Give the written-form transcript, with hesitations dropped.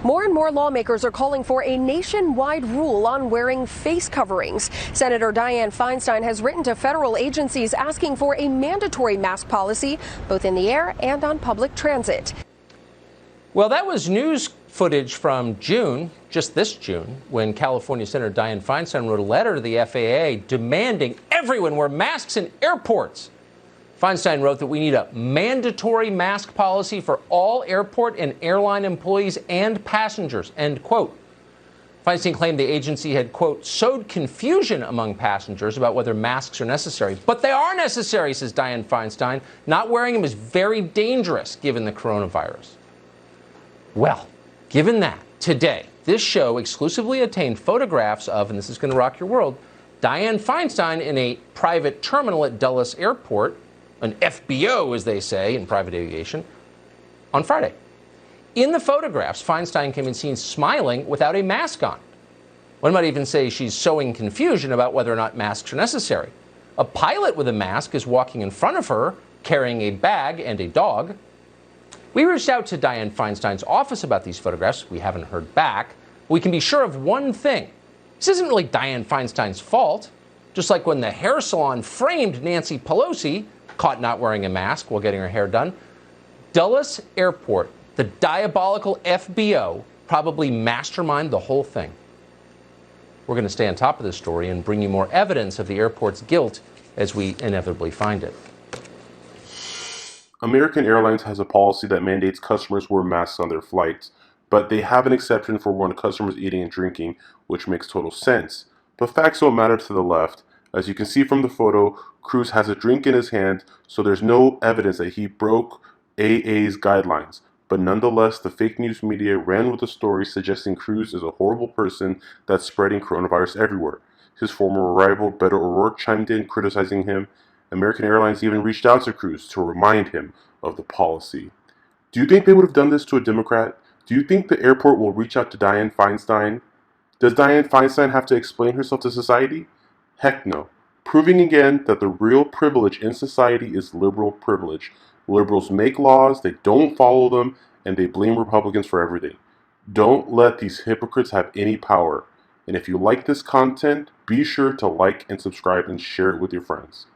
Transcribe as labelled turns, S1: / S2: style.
S1: More and more lawmakers are calling for a nationwide rule on wearing face coverings. Senator Dianne Feinstein has written to federal agencies asking for a mandatory mask policy, both in the air and on public transit.
S2: Well, that was news footage from June, just this June, when California Senator Dianne Feinstein wrote a letter to the FAA demanding everyone wear masks in airports. Feinstein wrote that we need a mandatory mask policy for all airport and airline employees and passengers, end quote. Feinstein claimed the agency had, quote, sowed confusion among passengers about whether masks are necessary. But they are necessary, says Dianne Feinstein. Not wearing them is very dangerous given the coronavirus. Well, given that, today, this show exclusively obtained photographs of, and this is going to rock your world, Dianne Feinstein in a private terminal at Dulles Airport, an FBO, as they say in private aviation, on Friday. In the photographs, Feinstein can be seen smiling without a mask on. One might even say she's sowing confusion about whether or not masks are necessary. A pilot with a mask is walking in front of her, carrying a bag and a dog. We reached out to Dianne Feinstein's office about these photographs. We haven't heard back. We can be sure of one thing. This isn't really Dianne Feinstein's fault. Just like when the hair salon framed Nancy Pelosi, caught not wearing a mask while getting her hair done, Dulles Airport, the diabolical FBO, probably masterminded the whole thing. We're going to stay on top of this story and bring you more evidence of the airport's guilt as we inevitably find it.
S3: American Airlines has a policy that mandates customers wear masks on their flights, but they have an exception for when customers eating and drinking, which makes total sense. But facts don't matter to the left. As you can see from the photo, Cruz has a drink in his hand, so there's no evidence that he broke AA's guidelines. But nonetheless, the fake news media ran with the story suggesting Cruz is a horrible person that's spreading coronavirus everywhere. His former rival, Beto O'Rourke, chimed in criticizing him. American Airlines even reached out to Cruz to remind him of the policy. Do you think they would have done this to a Democrat? Do you think the airport will reach out to Dianne Feinstein? Does Dianne Feinstein have to explain herself to society? Heck no. Proving again that the real privilege in society is liberal privilege. Liberals make laws, they don't follow them, and they blame Republicans for everything. Don't let these hypocrites have any power. And if you like this content, be sure to like and subscribe and share it with your friends.